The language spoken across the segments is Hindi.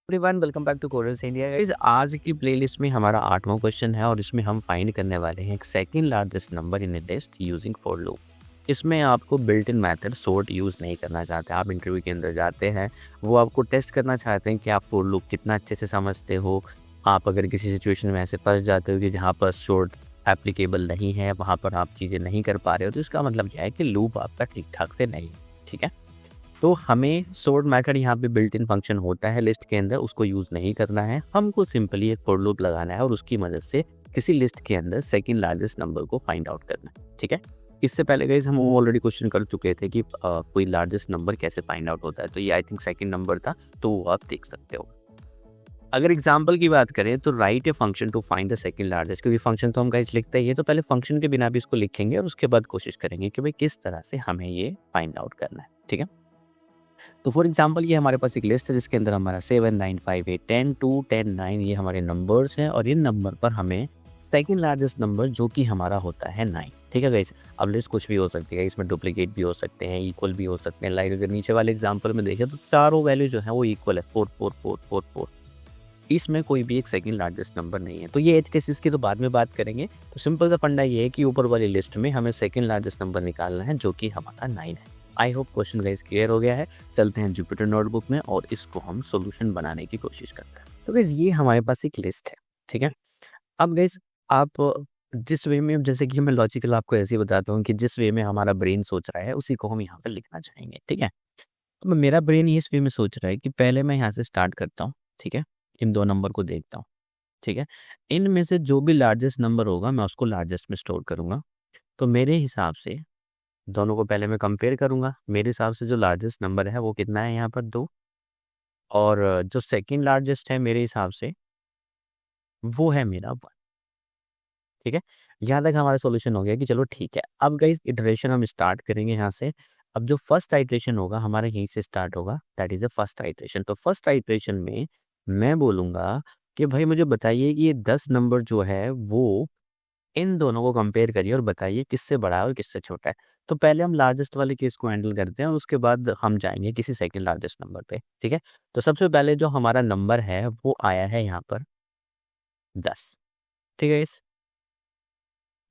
Everyone welcome back to Corals India guys. आज की प्लेलिस्ट में हमारा 8वां क्वेश्चन है और इसमें हम फाइंड करने वाले हैं एक second largest number in a list using for loop. इसमें आपको built in method sort use नहीं करना चाहते। आप इंटरव्यू के अंदर जाते हैं, वो आपको टेस्ट करना चाहते हैं कि आप फॉर लूप कितना अच्छे से समझते हो। आप अगर किसी सिचुएशन में ऐसे फंस जाते हो कि जहाँ पर सॉर्ट एप्लीकेबल नहीं है, वहाँ पर आप चीज़ें नहीं कर पा रहे हो, तो इसका मतलब क्या है कि लूप आपका ठीक ठाक से नहीं है। ठीक है, तो हमें सॉर्ट मेथड यहाँ पे बिल्ट इन फंक्शन होता है लिस्ट के अंदर, उसको यूज़ नहीं करना है। हमको सिंपली एक फॉर लूप लगाना है और उसकी मदद से किसी लिस्ट के अंदर सेकंड लार्जेस्ट नंबर को फाइंड आउट करना है। ठीक है, इससे पहले गाइस हम ऑलरेडी क्वेश्चन कर चुके थे कि कोई लार्जेस्ट नंबर कैसे फाइंड आउट होता है, तो ये आई थिंक सेकंड नंबर था, तो वो आप देख सकते हो। अगर एग्जाम्पल की बात करें तो write a function to find the second largest, क्योंकि फंक्शन तो हम गाइस लिखते ही है, तो पहले फंक्शन के बिना भी इसको लिखेंगे और उसके बाद कोशिश करेंगे कि भाई किस तरह से हमें ये फाइंड आउट करना है। ठीक है, तो फॉर एग्जांपल ये हमारे पास एक लिस्ट है जिसके अंदर हमारा 7 9 5 8 10 2 10 9 ये हमारे नंबर्स हैं और इन नंबर पर हमें सेकंड लार्जेस्ट नंबर जो कि हमारा होता है 9। ठीक है गाइस, अब लिस्ट कुछ भी हो सकती है, इसमें डुप्लीकेट भी हो सकते हैं, इक्वल भी हो सकते हैं। लाइक अगर नीचे वाले एग्जांपल में देखें तो चारों वैल्यू जो है वो इक्वल है, 4 4 4 4 4। इसमें कोई भी एक सेकंड लार्जेस्ट नंबर नहीं है। तो ये एज केसेस की तो बाद में बात करेंगे। तो सिंपल सा फंडा ये है कि ऊपर वाली लिस्ट में हमें सेकंड लार्जेस्ट नंबर निकालना है जो कि हमारा 9 है। I hope question guys clear हो गया है। चलते हैं जुपिटर नोटबुक में और इसको हम सॉल्यूशन बनाने की कोशिश करते हैं। तो गाइस ये हमारे पास एक लिस्ट है। ठीक है, अब गाइस आप जिस वे में, जैसे कि मैं लॉजिकल आपको ऐसे ही बताता हूँ कि जिस वे में हमारा ब्रेन सोच रहा है उसी को हम यहाँ पर लिखना चाहेंगे। ठीक है, तो मेरा ब्रेन इस वे में सोच रहा है कि पहले मैं यहाँ से स्टार्ट करता हूँ। ठीक है, इन दो नंबर को देखता हूँ। ठीक है, इनमें से जो भी लार्जेस्ट नंबर होगा मैं उसको लार्जेस्ट में स्टोर करूंगा। तो मेरे हिसाब से दोनों को पहले मैं कंपेयर करूंगा। मेरे हिसाब से जो लार्जेस्ट नंबर है वो कितना है, यहाँ पर 2, और जो सेकंड लार्जेस्ट है मेरे हिसाब से वो है मेरा 1। ठीक है, यहाँ तक हमारा सॉल्यूशन हो गया कि चलो ठीक है। अब गाइस इटरेशन हम स्टार्ट करेंगे यहाँ से। अब जो फर्स्ट आइट्रेशन होगा हमारा यहीं से स्टार्ट होगा, that is the first iteration. तो फर्स्ट आइट्रेशन में मैं बोलूंगा कि भाई मुझे बताइए कि ये 10 नंबर जो है वो इन दोनों को कंपेयर करिए और बताइए किससे बड़ा है और किससे छोटा है। तो पहले हम लार्जेस्ट वाले केस को हैंडल करते हैं और उसके बाद हम जाएंगे किसी सेकंड लार्जेस्ट नंबर पे। ठीक है, तो सबसे पहले जो हमारा नंबर है वो आया है यहाँ पर 10। ठीक है, इस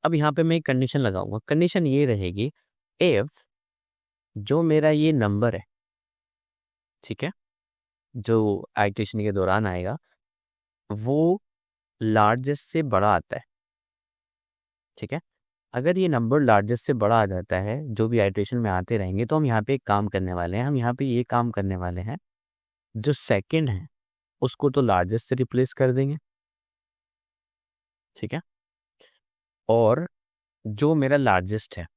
अब यहाँ पे मैं एक कंडीशन लगाऊंगा। कंडीशन ये रहेगी, इफ जो मेरा ये नंबर है, ठीक है, जो आइट्रेशन के दौरान आएगा वो लार्जेस्ट से बड़ा आता है। ठीक है, अगर ये नंबर लार्जेस्ट से बड़ा आ जाता है, जो भी आइट्रेशन में आते रहेंगे, तो हम यहाँ पे एक काम करने वाले हैं। हम यहाँ पे ये काम करने वाले हैं, जो सेकंड है उसको तो लार्जेस्ट से रिप्लेस कर देंगे। ठीक है, और जो मेरा लार्जेस्ट है,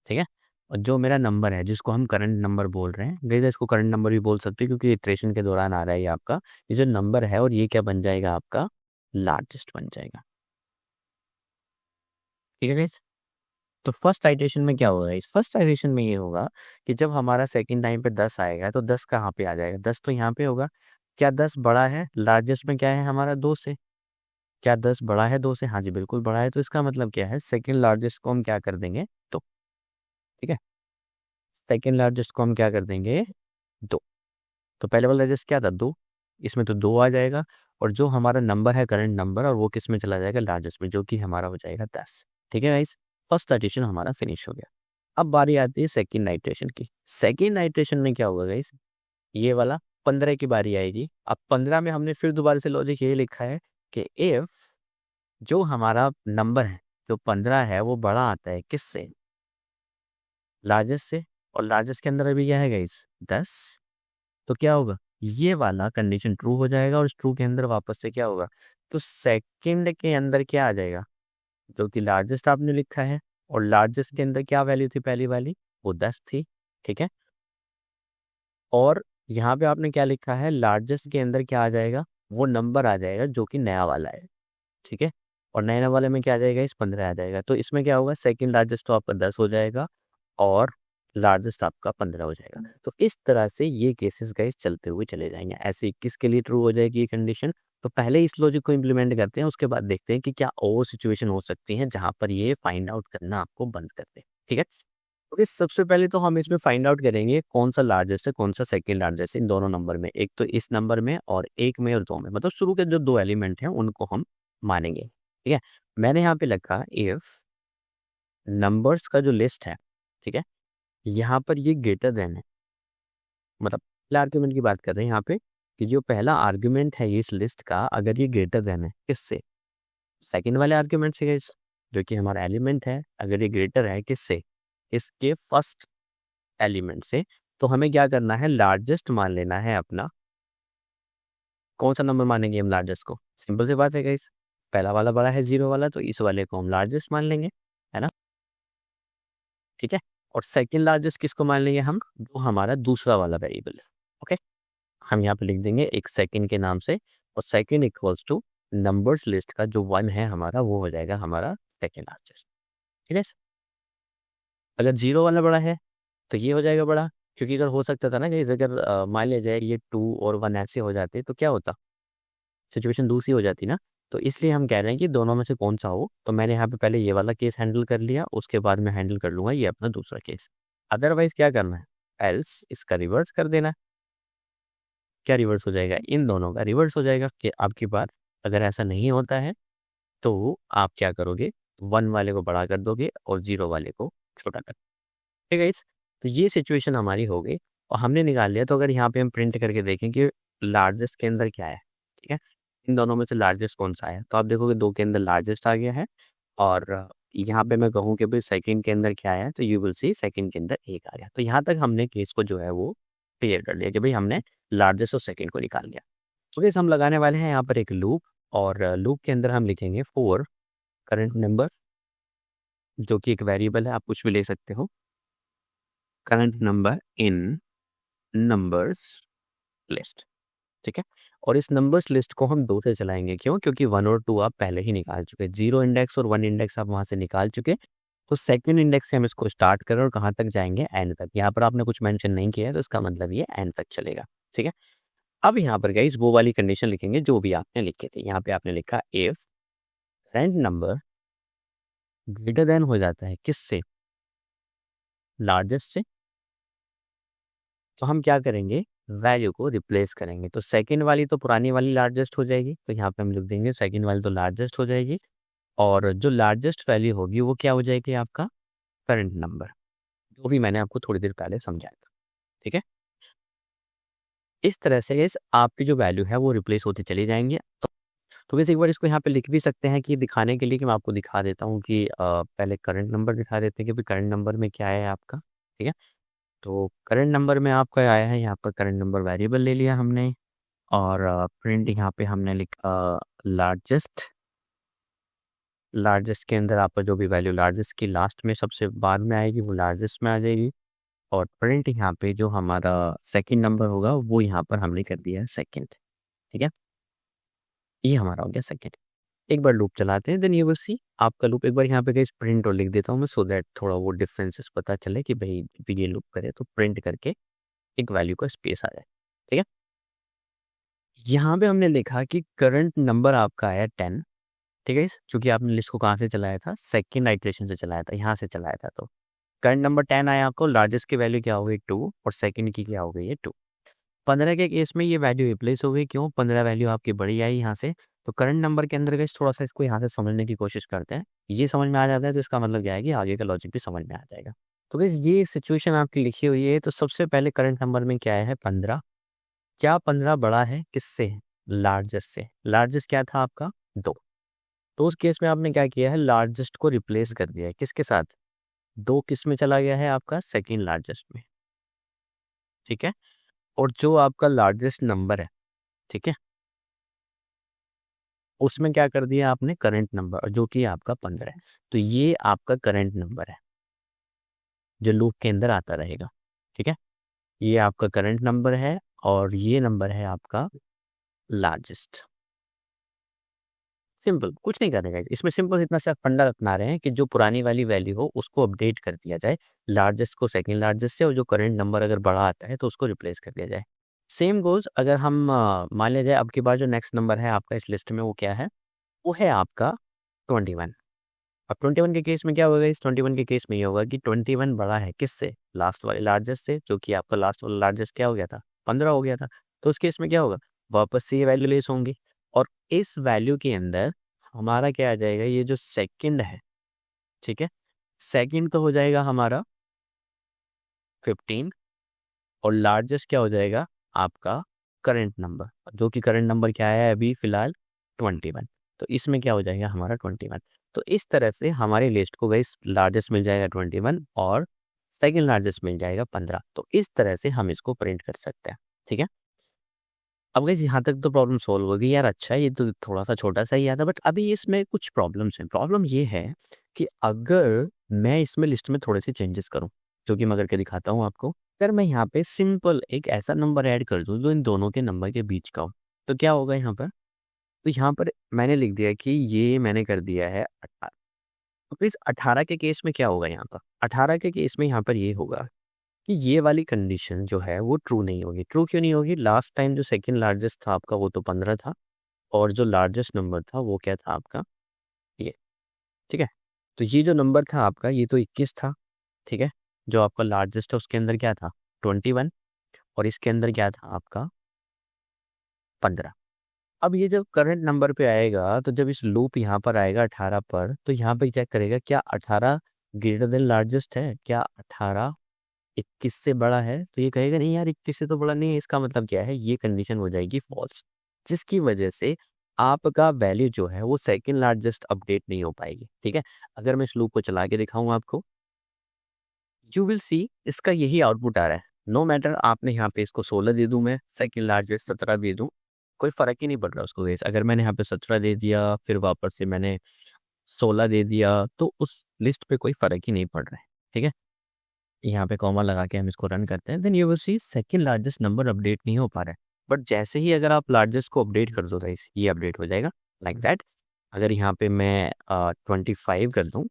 ठीक है, और जो मेरा नंबर है जिसको हम करंट नंबर बोल रहे हैं, गैस इसको करंट नंबर भी बोल सकते हैं क्योंकि इटरेशन के दौरान आ रहा है ये आपका, ये जो नंबर है, और ये क्या बन जाएगा आपका लार्जेस्ट बन जाएगा। ठीक है गैस, तो फर्स्ट आइट्रेशन में क्या होगा, इस फर्स्ट आइट्रेशन में ये होगा कि जब हमारा सेकंड टाइम पे 10 आएगा तो 10 कहाँ पे आ जाएगा, 10 तो यहाँ पे होगा। क्या 10 बड़ा है लार्जेस्ट में, क्या है हमारा 2 से? क्या 10 बड़ा है 2 से? हाँ जी बिल्कुल बड़ा है। तो इसका मतलब क्या है, सेकंड लार्जेस्ट को हम क्या कर देंगे, तो ठीक है, सेकंड लार्जेस्ट को हम क्या कर देंगे, 2। तो पहले वाला लार्जेस्ट क्या था, 2, इसमें तो 2 आ जाएगा, और जो हमारा नंबर है करंट नंबर, और वो किस में चला जाएगा, लार्जेस्ट में, जो कि हमारा हो जाएगा 10। ठीक है गाइस, फर्स्ट आइट्रेशन हमारा फिनिश हो गया। अब बारी आती है सेकंड नाइट्रेशन की। सेकंड नाइट्रेशन में क्या होगा गाइस, ये वाला 15 की बारी आएगी। अब 15 में हमने फिर दोबारा से लॉजिक ये लिखा है कि इफ जो हमारा नंबर है जो 15 है वो बड़ा आता है किससे, लार्जेस्ट से, और लार्जेस्ट के अंदर अभी क्या है गाइस, 10। तो क्या होगा, ये वाला कंडीशन ट्रू हो जाएगा, और इस ट्रू के अंदर वापस से क्या होगा, तो सेकंड के अंदर क्या आ जाएगा, जो कि लार्जेस्ट आपने लिखा है, और लार्जेस्ट के अंदर क्या वैल्यू थी पहली वाली, वो 10 थी। ठीक है, और यहाँ पे आपने क्या लिखा है, लार्जेस्ट के अंदर क्या आ जाएगा, वो नंबर आ जाएगा जो कि नया वाला है। ठीक है, और नया वाले में क्या आ जाएगा, इस 15 आ जाएगा। तो इसमें क्या होगा, सेकंड लार्जेस्ट तो आपका 10 हो जाएगा और लार्जेस्ट आपका 15 हो जाएगा। तो इस तरह से ये केसेस गाइस चलते हुए चले जाएंगे। ऐसे 21 के लिए ट्रू हो जाएगी ये कंडीशन। तो पहले इस लॉजिक को इम्प्लीमेंट करते हैं, उसके बाद देखते हैं कि क्या और सिचुएशन हो सकती है जहां पर ये फाइंड आउट करना आपको बंद कर दे। ठीक है, ओके, सबसे पहले तो हम इसमें फाइंड आउट करेंगे कौन सा लार्जेस्ट है, कौन सा सेकंड लार्जेस्ट है इन दोनों नंबर में। एक तो इस नंबर में और एक में और दो में, मतलब शुरू के जो दो एलिमेंट हैं उनको हम मानेंगे। ठीक है, मैंने यहाँ पे लिखा इफ नंबर्स का जो लिस्ट है, ठीक है, यहाँ पर ये ग्रेटर देन है, मतलब पहला आर्ग्यूमेंट की बात कर रहे हैं यहाँ पे कि जो पहला आर्ग्यूमेंट है इस लिस्ट का, अगर ये ग्रेटर देन है किससे, सेकंड वाले आर्ग्यूमेंट से guys, जो कि हमारा एलिमेंट है, अगर ये ग्रेटर है किससे, इसके फर्स्ट एलिमेंट से, तो हमें क्या करना है, लार्जेस्ट मान लेना है अपना। कौन सा नंबर मानेंगे हम लार्जेस्ट को, सिंपल सी बात है गाइस, पहला वाला बड़ा है जीरो वाला, तो इस वाले को हम लार्जेस्ट मान लेंगे, है ना। ठीक है, और सेकंड लार्जेस्ट किसको मान लेंगे हम, जो हमारा दूसरा वाला वेरिएबल है। ओके, हम यहाँ पे लिख देंगे एक सेकंड के नाम से, और second equals two numbers list का जो वन है हमारा, वो हो जाएगा हमारा सेकंड लार्जेस्ट। ठीक है, अगर जीरो वाला बड़ा है तो ये हो जाएगा बड़ा, क्योंकि अगर हो सकता था ना कि अगर मान लिया जाए ये 2 और 1 ऐसे हो जाते तो क्या होता, सिचुएशन दूसरी हो जाती ना। तो इसलिए हम कह रहे हैं कि दोनों में से कौन सा हो, तो मैंने यहाँ पे पहले ये वाला केस हैंडल कर लिया, उसके बाद मैं हैंडल कर लूँगा ये अपना दूसरा केस। अदरवाइज क्या करना है, एल्स इसका रिवर्स कर देना है। क्या रिवर्स हो जाएगा, इन दोनों का रिवर्स हो जाएगा कि आपकी बात अगर ऐसा नहीं होता है तो आप क्या करोगे, 1 वाले को बड़ा कर दोगे और 0 वाले को छोटा कर, ठीक है। तो ये सिचुएशन हमारी हो गई और हमने निकाल लिया। तो अगर यहाँ पे हम प्रिंट करके देखें कि लार्जेस्ट के अंदर क्या है, ठीक है, इन दोनों में से लार्जेस्ट कौन सा है, तो आप देखोगे 2 के अंदर लार्जेस्ट आ गया है, और यहाँ पे मैं कहूँ कि भाई सेकंड के अंदर क्या है, तो यू विल सी सेकंड के अंदर 1 आ गया। तो यहाँ तक हमने केस को जो है वो क्लियर कर लिया कि भाई हमने लार्जेस्ट और सेकंड को निकाल लिया। तो केस हम लगाने वाले हैं यहाँ पर एक लूप, और लूप के अंदर हम लिखेंगे 4 करंट नंबर, जो कि एक वेरिएबल है, आप कुछ भी ले सकते हो, current number in numbers list. ठीक है, और इस नंबर्स लिस्ट को हम 2 से चलाएंगे, क्यों, क्योंकि 1 और 2 आप पहले ही निकाल चुके, 0 इंडेक्स और 1 इंडेक्स आप वहां से निकाल चुके। तो सेकंड इंडेक्स से हम इसको स्टार्ट करें और कहाँ तक जाएंगे, एंड तक। यहाँ पर आपने कुछ मेंशन नहीं किया है तो इसका मतलब ये एंड तक चलेगा। ठीक है, अब यहाँ पर गाइस वो वाली कंडीशन लिखेंगे जो भी आपने लिखे थे। यहाँ पे आपने लिखा if send number greater than हो जाता है किससे, लार्जेस्ट से, तो हम क्या करेंगे, वैल्यू को रिप्लेस करेंगे। तो सेकंड वाली तो पुरानी वाली लार्जेस्ट हो जाएगी, तो यहाँ पे हम लिख देंगे सेकंड वाली तो लार्जेस्ट हो जाएगी, और जो लार्जेस्ट वैल्यू होगी वो क्या हो जाएगी, आपका करंट नंबर, जो भी मैंने आपको थोड़ी देर पहले समझाया था। ठीक है, इस तरह से इस आपकी जो वैल्यू है वो रिप्लेस होती चली जाएंगी। तो वैसे एक बार इसको यहाँ पे लिख भी सकते हैं कि दिखाने के लिए, कि मैं आपको दिखा देता हूँ कि पहले करंट नंबर दिखा देते हैं कि भाई करंट नंबर में क्या है आपका। ठीक है, तो करंट नंबर में आपका आया है, यहाँ पर करंट नंबर वेरिएबल ले लिया हमने, और प्रिंट यहाँ पे हमने लिखा लार्जेस्ट। लार्जेस्ट के अंदर आपका जो भी वैल्यू लार्जेस्ट की लास्ट में सबसे बाद में आएगी वो लार्जेस्ट में आ जाएगी, और प्रिंट यहाँ पे जो हमारा सेकंड नंबर होगा वो यहाँ पर हमने कर दिया है सेकंड। ठीक है, ये हमारा हो गया सेकंड। एक बार लूप चलाते हैं, देन यू विल सी आपका लूप। एक बार यहाँ पे गाइस प्रिंट और लिख देता हूँ मैं, सो दैट थोड़ा वो डिफरेंसेस पता चले कि भाई ये लूप करे तो प्रिंट करके एक वैल्यू का स्पेस आ जाए। ठीक है, यहाँ पे हमने लिखा कि करंट नंबर आपका आया 10। ठीक है, चूंकि आपने लिस्ट को कहाँ से चलाया था, सेकंड आइटरेशन से चलाया था, यहाँ से चलाया था, तो करंट नंबर 10 आया आपको। लार्जेस्ट की वैल्यू क्या हो गई 2, और सेकंड की क्या हो गई है 2। 15 के केस में ये वैल्यू रिप्लेस हो गई, क्यों, 15 वैल्यू आपकी बड़ी आई यहाँ से। तो करंट नंबर के अंदर थोड़ा सा इसको यहाँ से समझने की कोशिश करते हैं, ये समझ में आ जाता है तो इसका मतलब क्या है कि आगे का लॉजिक भी समझ में आ जाएगा। तो गाइस ये सिचुएशन आपकी लिखी हुई है, तो सबसे पहले करंट नंबर में क्या है 15, क्या 15 बड़ा है किससे, लार्जेस्ट से। लार्जेस्ट क्या था आपका 2, तो उस केस में आपने क्या किया है, लार्जेस्ट को रिप्लेस कर दिया है किसके साथ, 2 किस में चला गया है आपका, सेकेंड लार्जेस्ट में। ठीक है, और जो आपका लार्जेस्ट नंबर है, ठीक है, उसमें क्या कर दिया आपने, करंट नंबर, जो कि आपका 15 है। तो ये आपका करंट नंबर है जो लूप के अंदर आता रहेगा। ठीक है, ये आपका करंट नंबर है, और ये नंबर है आपका लार्जेस्ट। सिंपल, कुछ नहीं करने का इसमें, सिंपल इतना सा फंडा अपना रहे हैं कि जो पुरानी वाली वैल्यू हो उसको अपडेट कर दिया जाए, लार्जेस्ट को सेकंड लार्जेस्ट से, और जो करंट नंबर अगर बड़ा आता है तो उसको रिप्लेस कर दिया जाए। सेम गोज अगर हम मान लिया जाए अब की बार जो नेक्स्ट नंबर है आपका इस लिस्ट में वो क्या है, वो है आपका 21। अब 21 के केस में क्या होगा, इस 21 के केस में ये होगा कि 21 बड़ा है किससे, लास्ट वाले लार्जेस्ट से, जो कि आपका लास्ट वाला लार्जेस्ट क्या हो गया था, 15 हो गया था। तो उस केस में क्या होगा, वापस से ये वैल्यू लेस होंगी और इस वैल्यू के अंदर हमारा क्या आ जाएगा, ये जो सेकंड है, ठीक है, सेकंड तो हो जाएगा हमारा 15 और लार्जेस्ट क्या हो जाएगा आपका करंट नंबर, जो कि करंट नंबर क्या है अभी फिलहाल 21। तो इसमें क्या हो जाएगा हमारा 21। तो इस तरह से हमारे लिस्ट को गाइस लार्जेस्ट मिल जाएगा 21 और सेकंड लार्जेस्ट मिल जाएगा 15। तो इस तरह से हम इसको प्रिंट कर सकते हैं, ठीक है। अब गाइस यहाँ तक तो प्रॉब्लम सोल्व हो गई यार, अच्छा ये तो थोड़ा सा छोटा सा ही आता, बट अभी इसमें कुछ प्रॉब्लम्स हैं। प्रॉब्लम ये है कि अगर मैं इसमें लिस्ट में थोड़े से चेंजेस करूँ, जो कि मैं करके दिखाता हूँ आपको। अगर मैं यहाँ पे सिंपल एक ऐसा नंबर ऐड कर दूँ जो इन दोनों के नंबर के बीच का हो, तो क्या होगा यहाँ पर, तो यहाँ पर मैंने लिख दिया कि ये मैंने कर दिया है 18। तो इस 18 के केस में क्या होगा यहाँ पर, 18 के केस में यहाँ पर ये होगा कि ये वाली कंडीशन जो है वो ट्रू नहीं होगी। ट्रू क्यों नहीं होगी, लास्ट टाइम जो सेकंड लार्जेस्ट था आपका वो तो 15 था और जो लार्जेस्ट नंबर था वो क्या था आपका, ये, ठीक है। तो ये जो नंबर था आपका ये तो 21 था, ठीक है। जो आपका लार्जेस्ट है उसके अंदर क्या था 21 और इसके अंदर क्या था आपका 15। अब ये जब करंट नंबर पे आएगा तो जब इस लूप यहाँ पर आएगा 18 पर, तो यहाँ पे क्या करेगा, क्या 18 ग्रेटर देन लार्जेस्ट है, क्या 18 21 से बड़ा है, तो ये कहेगा नहीं यार 21 से तो बड़ा नहीं है। इसका मतलब क्या है, ये कंडीशन हो जाएगी फॉल्स, जिसकी वजह से आपका वैल्यू जो है वो सेकंड लार्जेस्ट अपडेट नहीं हो पाएगी, ठीक है। अगर मैं इस लूप को चला के दिखाऊं आपको, यू विल सी इसका यही आउटपुट आ रहा है। नो मैटर आपने यहाँ पे इसको 16 दे दूं, मैं सेकंड लार्जेस्ट 17 दे दूं, कोई फर्क ही नहीं पड़ रहा उसको गाइस। अगर मैंने यहाँ पे 17 दे दिया फिर वापस से मैंने 16 दे दिया, तो उस लिस्ट पे कोई फर्क ही नहीं पड़ रहा है, ठीक है। यहाँ पे कॉमा लगा के हम इसको रन करते हैं, then you will see second largest number update नहीं हो पा रहा है। बट जैसे ही अगर आप लार्जेस्ट को अपडेट कर दो गाइस, ये अपडेट हो जाएगा लाइक दैट। अगर यहाँ पे मैं 25 कर दूँ,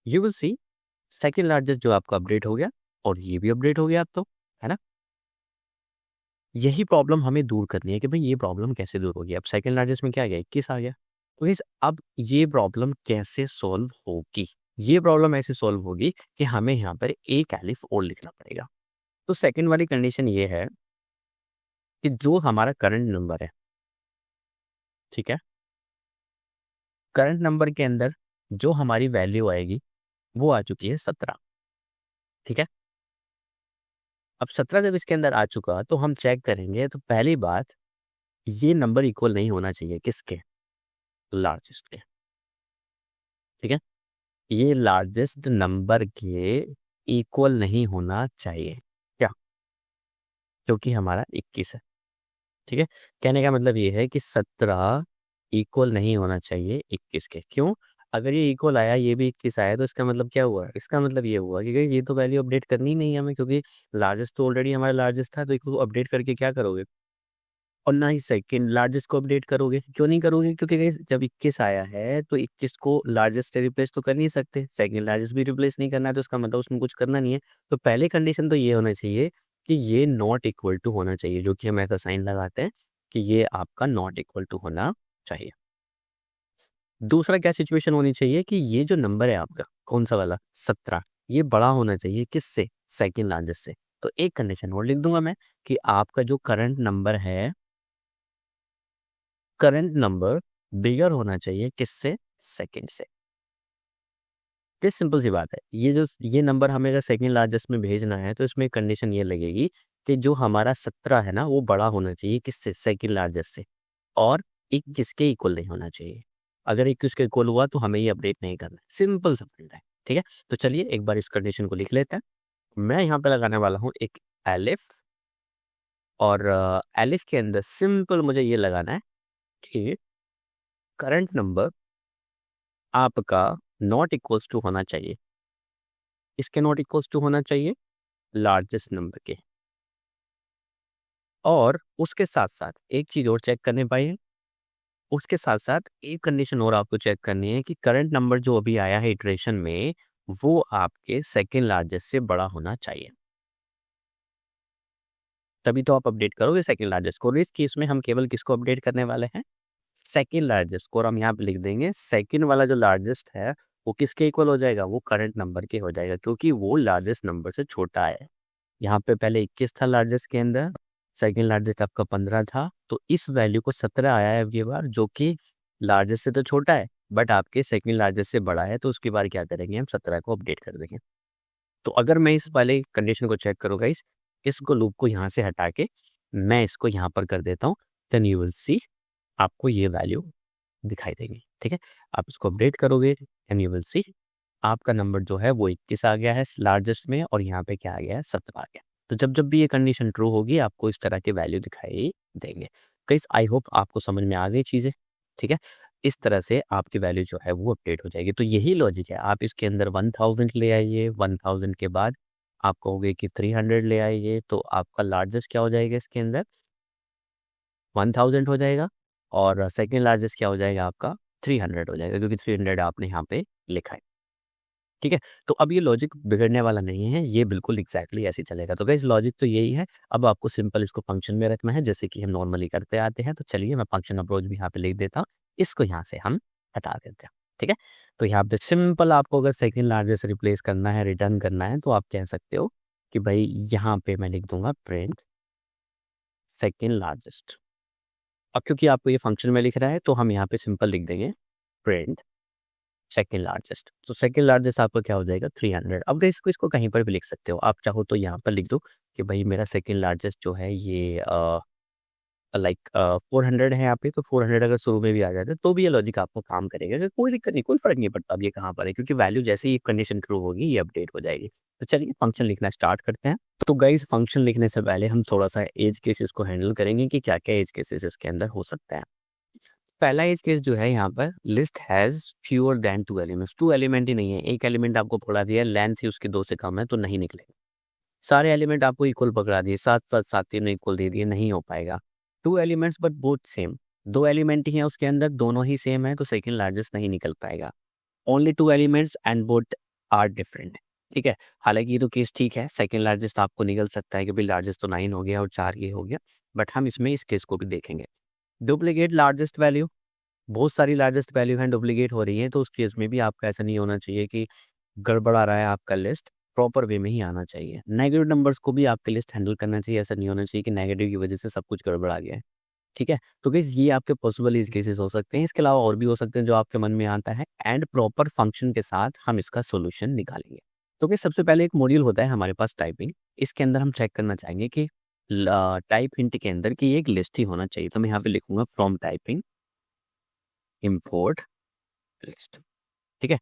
you will see second largest जो आपका अपडेट हो गया और ये भी अपडेट हो गया अब तो, है ना। यही प्रॉब्लम हमें दूर करनी है कि भाई ये प्रॉब्लम कैसे दूर होगी। अब सेकंड लार्जेस्ट में क्या आ गया 21 आ गया, तो गाइस अब ये प्रॉब्लम कैसे सॉल्व होगी, ये प्रॉब्लम ऐसे सॉल्व होगी कि हमें यहाँ पर एक एलिफ और लिखना पड़ेगा। तो सेकंड वाली कंडीशन ये है कि जो हमारा करंट नंबर है, ठीक है, करंट नंबर के अंदर जो हमारी वैल्यू आएगी वो आ चुकी है 17, ठीक है। अब 17 जब इसके अंदर आ चुका तो हम चेक करेंगे, तो पहली बात ये नंबर इक्वल नहीं होना चाहिए किसके, लार्जेस्ट के, ठीक है। ये लार्जेस्ट नंबर के इक्वल नहीं होना चाहिए, क्या, क्योंकि हमारा 21 है, ठीक है। कहने का मतलब ये है कि 17 इक्वल नहीं होना चाहिए 21 के। क्यों, अगर ये इक्वल आया ये भी 21 आया तो इसका मतलब क्या हुआ, इसका मतलब ये हुआ कि ये तो वैल्यू अपडेट करनी ही नहीं है हमें, क्योंकि लार्जेस्ट तो ऑलरेडी हमारा लार्जेस्ट था, तो इसको अपडेट करके क्या करोगे, और ना ही सेकंड लार्जेस्ट को अपडेट करोगे। क्यों नहीं करोगे, क्योंकि guys, जब 21 आया है तो 21 को लार्जेस्ट से रिप्लेस तो कर नहीं सकते, सेकंड लार्जेस्ट भी रिप्लेस नहीं करना है, तो इसका मतलब उसमें कुछ करना नहीं है। तो पहले कंडीशन तो ये होना चाहिए कि ये नॉट इक्वल टू होना चाहिए, जो कि हम ऐसा साइन लगाते हैं कि ये आपका नॉट इक्वल टू होना चाहिए। दूसरा क्या सिचुएशन होनी चाहिए कि ये जो नंबर है आपका कौन सा वाला 17, ये बड़ा होना चाहिए किससे, सेकंड लार्जेस्ट से। तो एक कंडीशन और लिख दूंगा मैं कि आपका जो करंट नंबर है, करंट नंबर बिगर होना चाहिए किससे, सेकंड से। ये सिंपल सी बात है। ये नंबर हमें अगर सेकंड लार्जेस्ट में भेजना है तो इसमें कंडीशन ये लगेगी कि जो हमारा 17 है ना वो बड़ा होना चाहिए किससे, सेकंड लार्जेस्ट से, और 21 के इक्वल नहीं होना चाहिए। अगर 21 के इक्वल हुआ तो हमें ये अपडेट नहीं करना है, सिंपल सा फंडा है, ठीक है। तो चलिए एक बार इस कंडीशन को लिख लेते हैं। मैं यहाँ पे लगाने वाला हूँ एक एलिफ, और एलिफ के अंदर सिंपल मुझे ये लगाना है कि करंट नंबर आपका नॉट इक्वल्स टू होना चाहिए, इसके नॉट इक्वल्स टू होना चाहिए लार्जेस्ट नंबर के। और उसके साथ साथ एक चीज और चेक करने पाइए, उसके साथ साथ एक कंडीशन और आपको चेक करनी है कि करंट नंबर जो अभी आया है इटरेशन में वो आपके सेकंड लार्जेस्ट से बड़ा होना चाहिए, तभी तो आप अपडेट करोगे सेकंड लार्जेस्ट को। इस केस में हम केवल किसको अपडेट करने वाले हैं, सेकंड लार्जेस्ट को। और हम यहाँ पे लिख देंगे सेकंड वाला जो लार्जेस्ट है वो किसके इक्वल हो जाएगा, वो करंट नंबर के हो जाएगा, क्योंकि वो लार्जेस्ट नंबर से छोटा है। यहाँ पे पहले 21 था लार्जेस्ट के अंदर, सेकंड लार्जेस्ट आपका 15 था, तो इस वैल्यू को 17 आया है अब ये बार, जो कि लार्जेस्ट से तो छोटा है बट आपके सेकंड लार्जेस्ट से बड़ा है, तो उसकी बार क्या करेंगे, हम 17 को अपडेट कर देंगे। तो अगर मैं इस वाले कंडीशन को चेक करूँ गाइस, इसको लूप को यहाँ से हटा के मैं इसको यहाँ पर कर देता हूँ, देन यू विल सी आपको ये वैल्यू दिखाई देगी। ठीक है, आप इसको अपडेट करोगे एंड यू विल सी आपका नंबर जो है वो 21 आ गया है लार्जेस्ट में, और यहाँ पे क्या आ गया है, 17 आ गया। तो जब जब भी ये कंडीशन ट्रू होगी आपको इस तरह के वैल्यू दिखाई देंगे। गाइस आई होप आपको समझ में आ गई चीज़ें। ठीक है, इस तरह से आपकी वैल्यू जो है वो अपडेट हो जाएगी। तो यही लॉजिक है, आप इसके अंदर 1000 ले आइए, 1000 के बाद आप कहोगे कि 300 ले आइए, तो आपका लार्जेस्ट क्या हो जाएगा इसके अंदर, 1000 हो जाएगा, और सेकंड लार्जेस्ट क्या हो जाएगा आपका, 300 हो जाएगा, क्योंकि 300 आपने यहाँ पे लिखा है। ठीक है, तो अब ये लॉजिक बिगड़ने वाला नहीं है, ये बिल्कुल एग्जैक्टली ऐसे ही चलेगा। तो गाइस लॉजिक तो यही है, अब आपको सिंपल इसको फंक्शन में रखना है जैसे कि हम नॉर्मली करते आते हैं। तो चलिए मैं फंक्शन अप्रोच भी यहाँ पे लिख देता हूँ, इसको यहाँ से हम हटा देते हैं। ठीक है, तो यहाँ पे सिंपल आपको अगर सेकंड लार्जेस्ट रिप्लेस करना है, रिटर्न करना है, तो आप कह सकते हो कि भाई यहाँ पे मैं लिख दूंगा प्रिंट सेकंड लार्जेस्ट। अब क्योंकि आपको ये फंक्शन में लिख रहा है तो हम यहाँ पे सिंपल लिख देंगे प्रिंट सेकंड लार्जेस्ट। तो सेकंड लार्जेस्ट आपका क्या हो जाएगा, 300। अब इसको इसको कहीं पर भी लिख सकते हो, आप चाहो तो यहाँ पर लिख दो कि भाई मेरा सेकंड लार्जेस्ट जो है ये लाइक 400 है यहाँ पे, तो 400 अगर शुरू में भी आ जाता है तो भी ये लॉजिक आपको काम करेगा, कि कोई दिक्कत नहीं, कोई फर्क नहीं पड़ता अब ये कहाँ पर है, क्योंकि वैल्यू जैसे ही कंडीशन ट्रू होगी ये अपडेट हो जाएगी। तो चलिए फंक्शन लिखना स्टार्ट करते हैं। तो गाइस फंक्शन लिखने से पहले हम थोड़ा सा एज केसेस को हैंडल करेंगे कि क्या क्या एज केसेस इसके अंदर हो सकता है। पहला एज केस जो है यहाँ पर, list has fewer than 2 elements. 2 element ही नहीं है, एक एलिमेंट आपको पकड़ा दिया, लेंथ ही उसके 2 से कम है तो नहीं निकलेगा। सारे एलिमेंट आपको इक्वल पकड़ा दिए, 7 तीनों इक्वल दे दिए, नहीं हो पाएगा। 2 elements but both same, 2 element ही हैं उसके अंदर, दोनों ही सेम है, तो सेकंड लार्जेस्ट नहीं निकल पाएगा। Only 2 elements and both are different. ठीक है, हालांकि ये तो केस ठीक है, सेकंड लार्जेस्ट आपको निकल सकता है कि भाई लार्जेस्ट तो 9 हो गया और 4 ये हो गया, बट हम इसमें इस केस को भी देखेंगे। डुप्लीकेट लार्जेस्ट वैल्यू, बहुत सारी लार्जेस्ट वैल्यू हैं डुप्लीकेट हो रही है, तो उस केस में भी आपका ऐसा नहीं होना चाहिए कि गड़बड़ा रहा है आपका लिस्ट, प्रॉपर वे में ही आना चाहिए। नेगेटिव नंबर्स को भी आपके लिस्ट हैंडल करना चाहिए, ऐसा नहीं होना चाहिए कि नेगेटिव की वजह से सब कुछ गड़बड़ा गया है। ठीक है, तो गाइस ये आपके पॉसिबल इस केसेस हो सकते हैं, इसके अलावा और भी हो सकते हैं जो आपके मन में आता है, एंड प्रॉपर फंक्शन के साथ हम इसका सोल्यूशन निकालेंगे। तो गाइस सबसे पहले एक मॉड्यूल होता है हमारे पास टाइपिंग, इसके अंदर हम चेक करना चाहेंगे कि टाइप हिंट के अंदर की एक लिस्ट ही होना चाहिए। तो मैं यहाँ पे लिखूंगा फ्रॉम टाइपिंग इम्पोर्ट लिस्ट। ठीक है,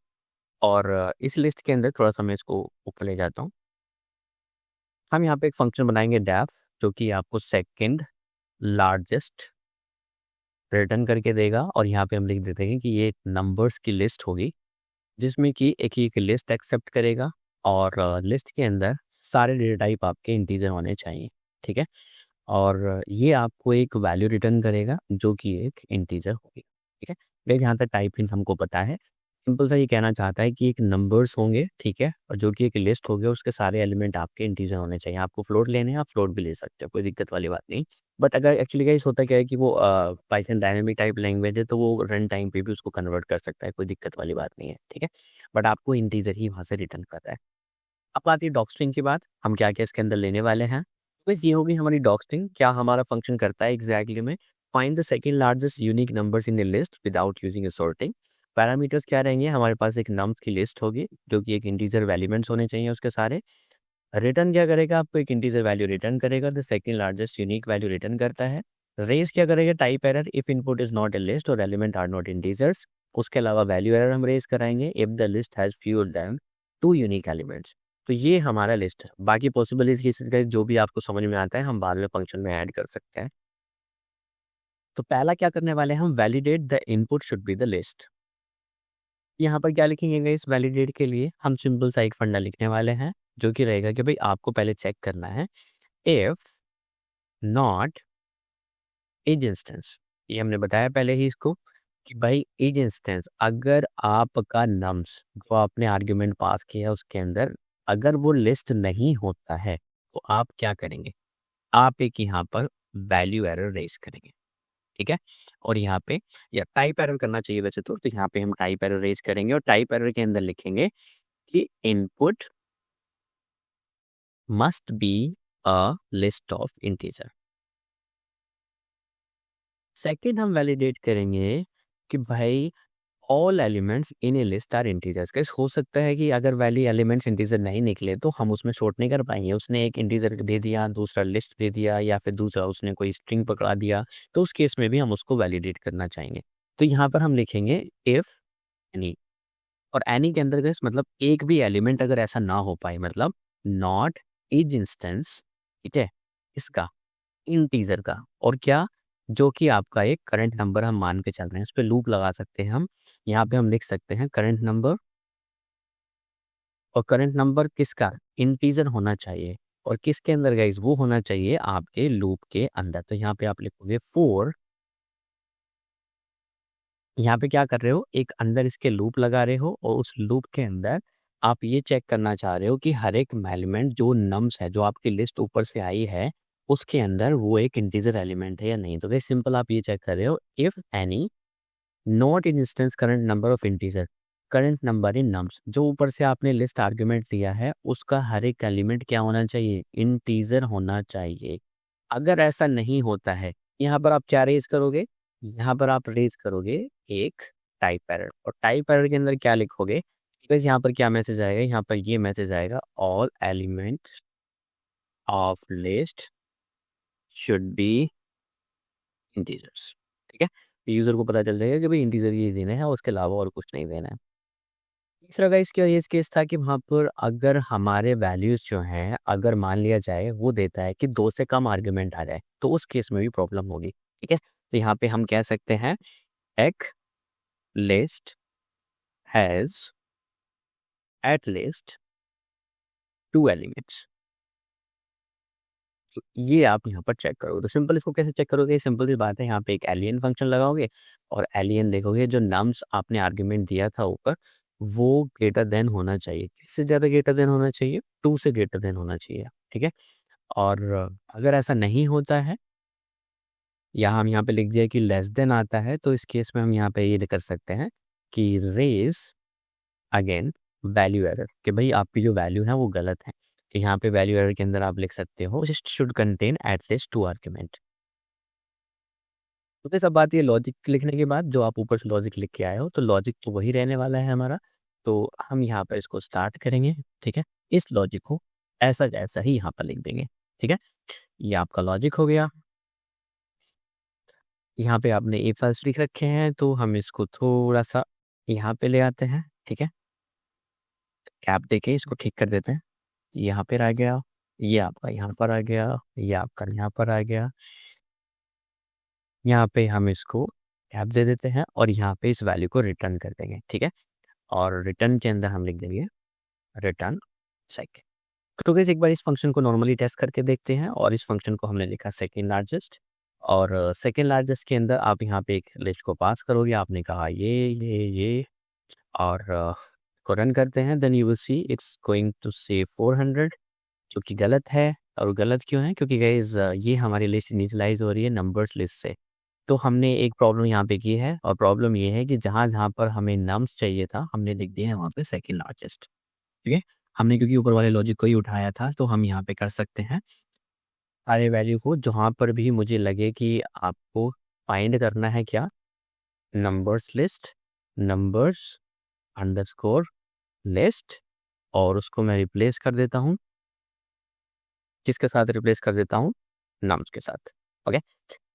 और इस लिस्ट के अंदर थोड़ा सा मैं इसको ऊपर ले जाता हूँ। हम यहाँ पे एक फंक्शन बनाएंगे डेफ, जो कि आपको सेकंड लार्जेस्ट रिटर्न करके देगा, और यहाँ पे हम लिख देते हैं कि ये नंबर्स की लिस्ट होगी, जिसमें कि एक ही एक लिस्ट एक्सेप्ट करेगा, और लिस्ट के अंदर सारे डेटा टाइप आपके इंटीजर होने चाहिए। ठीक है, और ये आपको एक वैल्यू रिटर्न करेगा जो कि एक इंटीजर होगी। ठीक है, भाई जहाँ तक टाइपिंग हमको पता है, सिंपल सा ये कहना चाहता है कि एक नंबर्स होंगे, ठीक है, और जो कि एक लिस्ट होगी, उसके सारे एलिमेंट आपके इंटीजर होने चाहिए। आपको फ्लोट लेने हैं, आप फ्लोट भी ले सकते हो, कोई दिक्कत वाली बात नहीं। बट अगर एक्चुअली गाइस होता क्या है कि वो पाइथन डायनेमिक टाइप लैंग्वेज है, तो वो रन टाइम पे भी उसको कन्वर्ट कर सकता है, कोई दिक्कत वाली बात नहीं है। ठीक है, बट आपको इंटीजर ही वहाँ से रिटर्न कर रहा है। अब आती है डॉक स्ट्रिंग की बात, हम क्या क्या इसके अंदर लेने वाले हैं। बस ये होगी हमारी डॉक स्ट्रिंग। क्या हमारा फंक्शन करता है एग्जैक्टली में, find the second largest unique numbers in the list without using sorting. Parameters क्या रहेंगे, हमारे पास एक नम्स की लिस्ट होगी जो कि एक इंटीजर एलिमेंट्स होने चाहिए उसके सारे। रिटर्न क्या करेगा, आपको एक इंटीजर वैल्यू रिटर्न करेगा, the second largest unique value return करता है। रेज क्या करेगा, type error, if input is not a list और एलिमेंट आर नॉट इंटीजर्स। उसके अलावा वैल्यू एरर हम रेज कराएंगे if the list has fewer than 2 unique elements. तो ये हमारा लिस्ट है। बाकी पॉसिबिलिटीज का जो भी आपको समझ में आता है हम बाद में फंक्शन में ऐड कर सकते हैं। तो पहला क्या करने वाले हैं हम, validate the input should be the list. यहाँ पर क्या लिखेंगे इस वैलिडेट के लिए, हम सिंपल सा एक फंडा लिखने वाले हैं, जो कि रहेगा कि भाई आपको पहले चेक करना है इफ नॉट एज इंस्टेंस। ये हमने बताया पहले ही इसको कि भाई एज इंस्टेंस, अगर आपका नम्स जो आपने आर्ग्यूमेंट पास किया उसके अंदर अगर वो लिस्ट नहीं होता है, तो आप क्या करेंगे, आप एक यहाँ पर वैल्यू एरर रेज करेंगे। ठीक है। और यहाँ पे या टाइप एरर करना चाहिए वैसे तो यहाँ पे हम टाइप एरर रेज करेंगे और टाइप एरर के अंदर लिखेंगे कि input must be a list of integer. Second हम वैलिडेट करेंगे कि भाई all elements in a list are integers. कैसे हो सकता है कि अगर वैली एलिमेंट्स इंटीजर नहीं निकले तो हम उसमें शॉर्ट नहीं कर पाएंगे। उसने एक इंटीजर दे दिया, दूसरा लिस्ट दे दिया, या फिर दूसरा उसने कोई स्ट्रिंग पकड़ा दिया, तो उस केस में भी हम उसको वैलिडेट करना चाहेंगे। तो यहाँ पर हम लिखेंगे इफ एनी, और एनी के अंदर मतलब एक भी एलिमेंट अगर ऐसा ना हो पाए, मतलब नॉट ईच इंस्टेंस, ठीक है, इसका इंटीजर का, और क्या, जो कि आपका एक करंट नंबर हम मान के चल रहे हैं, इस पे लूप लगा सकते हैं हम। यहाँ पे हम लिख सकते हैं करंट नंबर, और करंट नंबर किसका, इंटीजर होना चाहिए, और किसके अंदर गाइस, वो होना चाहिए आपके लूप के अंदर। तो यहाँ पे आप लिखोगे 4, यहाँ पे क्या कर रहे हो, एक अंदर इसके लूप लगा रहे हो, और उस लूप के अंदर आप ये चेक करना चाह रहे हो कि हर एक एलिमेंट जो नम्स है, जो आपकी लिस्ट ऊपर से आई है, उसके अंदर वो एक इंटीजर एलिमेंट है या नहीं। तो वेरी सिंपल, आप ये चेक कर रहे हो if any not in instance current number of integer, current number in nums, जो ऊपर से आपने लिस्ट आर्ग्यूमेंट दिया है उसका हर एक एलिमेंट क्या होना चाहिए, इंटीजर होना चाहिए। अगर ऐसा नहीं होता है, यहाँ पर आप क्या रेज करोगे, यहाँ पर आप रेज करोगे एक टाइप एरर, और टाइप एरर के अंदर क्या लिखोगे, बस यहाँ पर क्या मैसेज आएगा, यहाँ पर ये मैसेज आएगा all element of list should be integers. ठीक है, यूजर को पता चल जाएगा कि भाई इंटीजर ये देना है और उसके अलावा और कुछ नहीं देना है। तीसरा गाइस क्या ये केस था कि वहाँ पर अगर हमारे वैल्यूज जो हैं, अगर मान लिया जाए वो देता है कि 2 से कम आर्गुमेंट आ जाए, तो उस केस में भी प्रॉब्लम होगी। ठीक है, तो यहाँ पे हम कह सकते हैं एक list has at least 2 elements. तो ये आप यहाँ पर चेक करोगे। तो सिंपल इसको कैसे चेक करोगे, सिंपल सी बात है, यहाँ पे एक एलियन फंक्शन लगाओगे और एलियन देखोगे जो नम्स आपने आर्ग्यूमेंट दिया था ऊपर, वो ग्रेटर देन होना चाहिए। किससे ज़्यादा ग्रेटर देन होना चाहिए, 2 से ग्रेटर देन होना चाहिए। ठीक है, और अगर ऐसा नहीं होता है, या हम यहाँ पे लिख दिया कि लेस देन आता है, तो इस केस में हम यहाँ पे ये कर सकते हैं कि रेज अगेन वैल्यू एरर, कि भाई आपकी जो वैल्यू है वो गलत है। तो यहाँ पे वैल्यू एरर के अंदर आप लिख सकते हो list should contain at least 2 argument. तो सब बात ये लॉजिक लिखने के बाद जो आप ऊपर से लॉजिक लिख के आए हो, तो लॉजिक तो वही रहने वाला है हमारा। तो हम यहाँ पर इसको स्टार्ट करेंगे। ठीक है, इस लॉजिक को ऐसा जैसा ही यहाँ पर लिख देंगे। ठीक है, ये आपका लॉजिक हो गया। यहाँ पे आपने ए फर्स्ट लिख रखे हैं, तो हम इसको थोड़ा सा यहाँ पे ले आते हैं। ठीक है, कैप देके इसको ठीक कर देते हैं। यहाँ पर आ गया, ये आपका यहाँ पर आ गया, ये आपका यहाँ पर आ गया। यहाँ पे हम इसको कैप दे देते हैं और यहाँ पे इस वैल्यू को रिटर्न कर देंगे। ठीक है, और रिटर्न के अंदर हम लिख देंगे रिटर्न सेकेंड। तो गाइस एक बार इस फंक्शन को नॉर्मली टेस्ट करके देखते हैं, और इस फंक्शन को हमने लिखा सेकेंड लार्जेस्ट, और सेकेंड लार्जेस्ट के अंदर आप यहाँ पे एक लिस्ट को पास करोगे। आपने कहा ये और को रन करते हैं, then you will see it's going to say 400, जो कि गलत है। और गलत क्यों है, क्योंकि गाइस ये हमारी लिस्ट इनिशियलाइज हो रही है नंबर्स लिस्ट से। तो हमने एक प्रॉब्लम यहाँ पे की है, और प्रॉब्लम ये है कि जहाँ जहाँ पर हमें नम्स चाहिए था, हमने लिख दिया है वहाँ पे सेकेंड लार्जेस्ट। ठीक है, हमने क्योंकि ऊपर वाले लॉजिक को ही उठाया था, तो हम यहाँ पे कर सकते हैं सारे वैल्यू को जहाँ पर भी मुझे लगे कि आपको फाइंड करना है क्या, numbers list, numbers underscore list, और उसको मैं रिप्लेस कर देता हूँ, किसके साथ रिप्लेस कर देता हूँ, नम्स के साथ। ओके,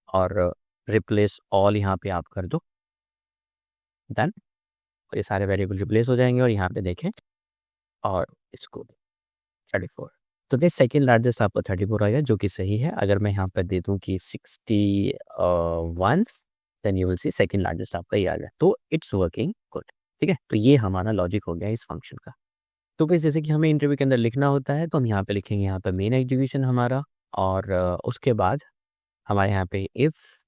और रिप्लेस ऑल यहाँ पे आप कर दो, देन ये सारे वेरिएबल रिप्लेस हो जाएंगे। और यहाँ पे देखें, और इसको 34, तो ये सेकेंड लार्जेस्ट आपको 34 आएगा, जो कि सही है। अगर मैं यहाँ पर दे दूँ कि 61, then you will see second largest आपका ये आ गया। तो इट्स वर्किंग गुड। ठीक है, तो ये हमारा लॉजिक हो गया इस फंक्शन का। तो फिर जैसे कि हमें इंटरव्यू के अंदर लिखना होता है, तो हम यहाँ पे लिखेंगे यहाँ पर मेन एग्जीक्यूशन हमारा, और उसके बाद हमारे यहाँ पे if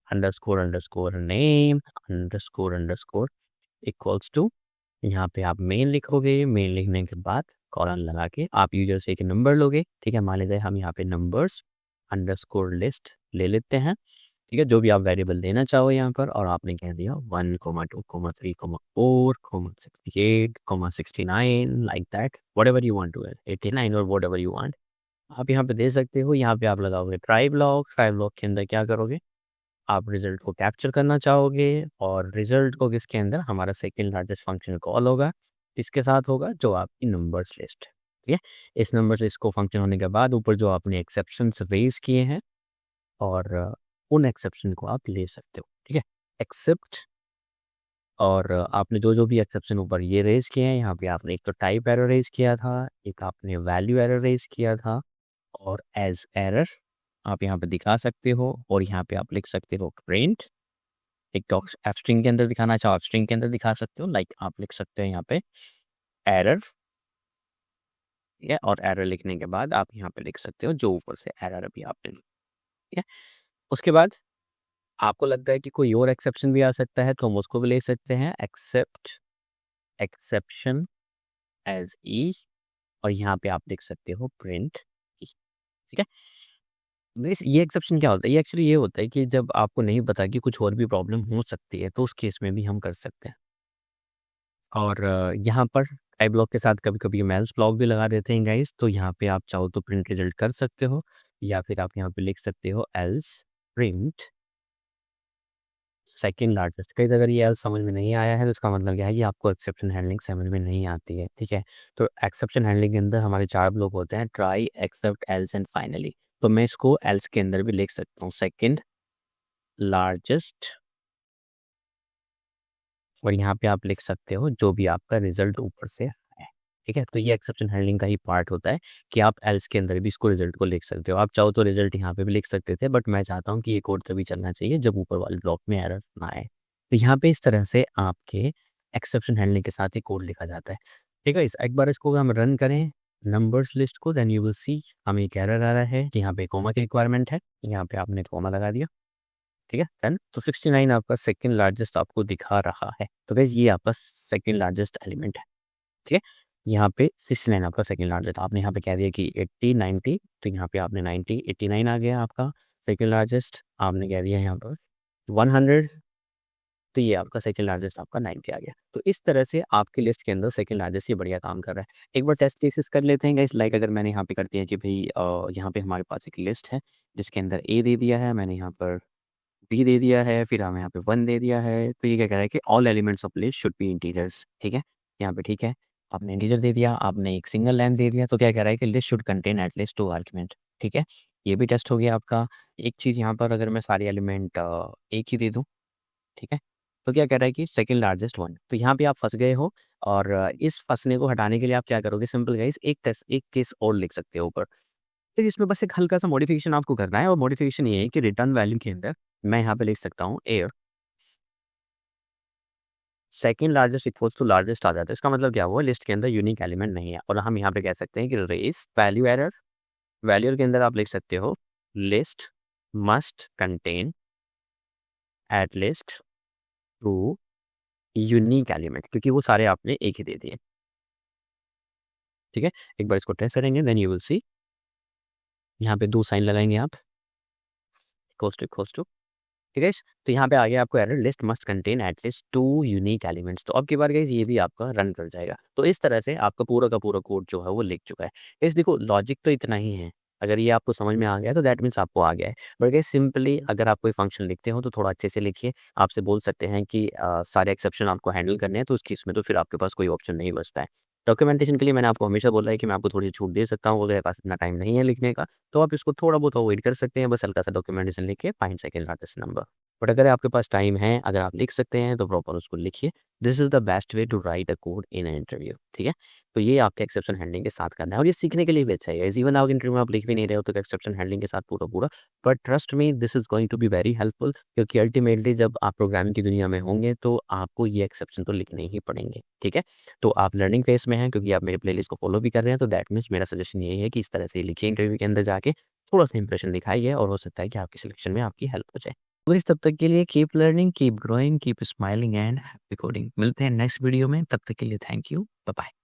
underscore underscore name underscore underscore equals to, यहाँ पे आप मेन लिखोगे। मेन लिखने के बाद कॉलन लगा के आप यूजर से एक नंबर लोगे। ठीक है, मान लीजिए हम यहाँ पे नंबर्स अंडरस्कोर लिस्ट ले लेते हैं, ठीक है, जो भी आप वेरिएबल देना चाहो यहाँ पर, और आपने कह दिया 1, 2, 3, 4, 68, 69, like that, whatever you want to, 89 और वट एवर यू वांट, आप यहाँ पे दे सकते हो। यहाँ पे आप लगाओगे ट्राई ब्लॉक। ट्राई ब्लॉक के अंदर क्या करोगे, आप रिजल्ट को कैप्चर करना चाहोगे, और रिजल्ट को किसके अंदर, हमारा सेकेंड लार्जेस्ट फंक्शन कॉल होगा, इसके साथ होगा जो आपकी नंबर्स लिस्ट। ठीक है, इस नंबर्स लिस्ट को फंक्शन होने के बाद ऊपर जो आपने एक्सेप्शन रेज किए हैं, और उन एक्सेप्शन को आप ले सकते हो। ठीक है, एक्सेप्ट, और आपने जो जो भी एक्सेप्शन ऊपर ये रेज किए हैं, यहाँ पे आपने एक तो टाइप एरर रेज किया था, एक आपने वैल्यू एरर रेज किया था, और एज एरर आप यहाँ पे दिखा सकते हो, और यहाँ पे आप लिख सकते हो प्रिंट। एक तो एफ स्ट्रिंग के अंदर दिखाना चाहो, एफ स्ट्रिंग के अंदर दिखा सकते हो, लाइक आप लिख सकते हो यहाँ पे एरर, ठीक है, और एरर लिखने के बाद आप यहाँ पे लिख सकते हो जो ऊपर से एरर अभी आपने, ठीक है। उसके बाद आपको लगता है कि कोई और एक्सेप्शन भी आ सकता है, तो हम उसको भी ले सकते हैं, एक्सेप्ट एक्सेप्शन एज ई, और यहाँ पे आप लिख सकते हो प्रिंट ई। ठीक है, ये एक्सेप्शन क्या होता है, ये एक्चुअली ये होता है कि जब आपको नहीं पता कि कुछ और भी प्रॉब्लम हो सकती है, तो उस केस में भी हम कर सकते हैं। और यहाँ पर आई ब्लॉक के साथ कभी कभी मेल्स ब्लॉक भी लगा देते हैं गाइस, तो यहाँ पे आप चाहो तो प्रिंट रिजल्ट कर सकते हो, या फिर आप यहाँ पे लिख सकते हो एल्स प्रिंट सेकेंड लार्जेस्ट। कई अगर ये एल्स समझ में नहीं आया है, तो इसका मतलब क्या है कि आपको एक्सेप्शन हैंडलिंग समझ में नहीं आती है। ठीक है, तो एक्सेप्शन हैंडलिंग के अंदर हमारे 4 ब्लॉक होते हैं, try, except, else and finally. तो मैं इसको एल्स के अंदर भी लिख सकता हूँ, सेकेंड लार्जेस्ट, और यहाँ पे आप लिख सकते हो जो भी आपका रिजल्ट ऊपर से है। ठीक है, तो ये एक्सेप्शन हैंडलिंग का ही पार्ट होता है कि आप एल्स के अंदर भी इसको रिजल्ट को लिख सकते हो। आप चाहो तो रिजल्ट यहाँ पे भी लिख सकते थे, बट मैं चाहता हूँ कि ये कोड तभी चलना चाहिए जब ऊपर वाले ब्लॉक में एरर ना आए। तो यहाँ पे इस तरह से आपके एक्सेप्शन हैंडलिंग के साथ ही कोड लिखा जाता है। ठीक है, एक बार इसको हम रन करें नंबर्स लिस्ट को, देन यू विल सी हमें एक एरर आ रहा है कि यहाँ पे कोमा की रिक्वायरमेंट है, यहाँ पे आपने कोमा लगा दिया। ठीक है, डन। तो 69 आपका सेकंड लार्जेस्ट आपको दिखा रहा है। तो गाइस ये आपका सेकंड लार्जेस्ट एलिमेंट है। ठीक है, यहाँ पे 69 आपका सेकंड लार्जेस्ट, आपने यहाँ पे कह दिया कि 80 90, तो यहाँ पे आपने 90 89 आ गया आपका सेकंड लार्जेस्ट। आपने कह दिया यहाँ पर 100, तो ये आपका सेकंड लार्जेस्ट आपका 90 आ गया। तो इस तरह से आपकी लिस्ट के अंदर सेकंड लार्जेस्ट ये बढ़िया काम कर रहा है। एक बार टेस्ट केसेस कर लेते हैं गाइस, लाइक अगर मैंने यहाँ पे कर दिया कि भाई यहाँ पे हमारे पास एक लिस्ट है जिसके अंदर ए दे दिया है, मैंने यहाँ पर बी दे दिया है, फिर हमें यहाँ पे 1 दे दिया है, तो ये क्या कह रहा है कि all elements of list should be integers. ठीक है, यहाँ पे ठीक है, आपने इंटीजर दे दिया, आपने एक सिंगल लाइन दे दिया, तो क्या कह रहा है कि list should contain at least 2 argument. ठीक है, ये भी टेस्ट हो गया आपका। एक चीज़ यहाँ पर अगर मैं सारे एलिमेंट एक ही दे दूँ, ठीक है, तो क्या कह रहा है कि सेकंड लार्जेस्ट 1, तो यहाँ पे आप फंस गए हो। और इस फंसने को हटाने के लिए आप क्या करोगे, सिंपल गाइस एक केस और लिख सकते हो ऊपर। तो इसमें बस एक हल्का सा मॉडिफिकेशन आपको करना है, और मॉडिफिकेशन ये है कि रिटर्न वैल्यू के अंदर मैं यहाँ पे लिख सकता हूँ air second largest equals to largest आ जाता है। इसका मतलब क्या हुआ, लिस्ट के अंदर यूनिक एलिमेंट नहीं है, और हम यहाँ पे कह सकते हैं कि रेस वैल्यू एरर, वैल्यू के अंदर आप लिख सकते हो list must contain at least 2 unique element, क्योंकि वो सारे आपने एक ही दे दिए। ठीक है, एक बार इसको टेस्ट करेंगे, देन यू विल सी, यहाँ पे 2 साइन लगाएंगे आप, इक्वल्स टू, ठीक है। तो यहाँ पे आ गया आपको error list must contain at least 2 unique elements. तो अब की बार गाइस ये भी आपका रन कर जाएगा। तो इस तरह से आपका पूरा का पूरा कोड जो है वो लिख चुका है। गाइस देखो लॉजिक तो इतना ही है, अगर ये आपको समझ में आ गया तो दैट मीन्स आपको आ गया है। बट गाइस सिंपली अगर आप कोई फंक्शन लिखते हो तो थोड़ा अच्छे से लिखिए। आपसे बोल सकते हैं कि सारे एक्सेप्शन आपको हैंडल करने हैं, तो उस केस में तो फिर आपके पास कोई ऑप्शन नहीं बचता है। डॉक्यूमेंटेशन के लिए मैंने आपको हमेशा बोला है कि मैं आपको थोड़ी सी छूट दे सकता हूँ, अगर पास इतना टाइम नहीं है लिखने का, तो आप इसको थोड़ा बहुत अवॉइड कर सकते हैं, बस हल्का सा डॉक्यूमेंटेशन लिख के find second largest number. But अगर आपके पास टाइम है, अगर आप लिख सकते हैं तो प्रॉपर उसको लिखिए। This is the best way to write a code in an interview. ठीक है, तो ये आपके एक्सेप्शन हैंडलिंग के साथ करना है, और ये सीखने के लिए भी अच्छा है। इवन आप इंटरव्यू में आप लिख भी नहीं रहे हो तो एक्सेप्शन हैंडलिंग के साथ पूरा पूरा, but trust me this is going to be very helpful, क्योंकि अल्टीमेटली जब आप प्रोग्रामिंग की दुनिया में होंगे तो आपको ये एक्सेप्शन तो लिखने ही पड़ेंगे। ठीक है, तो आप लर्निंग फेस में हैं, क्योंकि आप मेरे प्लेलिस्ट को फॉलो भी कर रहे हैं, तो दैट मीन्स मेरा सजेशन यही है कि इस तरह से लिखिए इंटरव्यू के अंदर जाके, थोड़ा सा इंप्रेशन दिखाइए, और हो सकता है कि आपकी सिलेक्शन में आपकी हेल्प हो जाए। तो इस तब तक के लिए keep learning, keep growing, keep smiling and happy coding. मिलते हैं नेक्स्ट वीडियो में, तब तक के लिए थैंक यू, बाय बाय।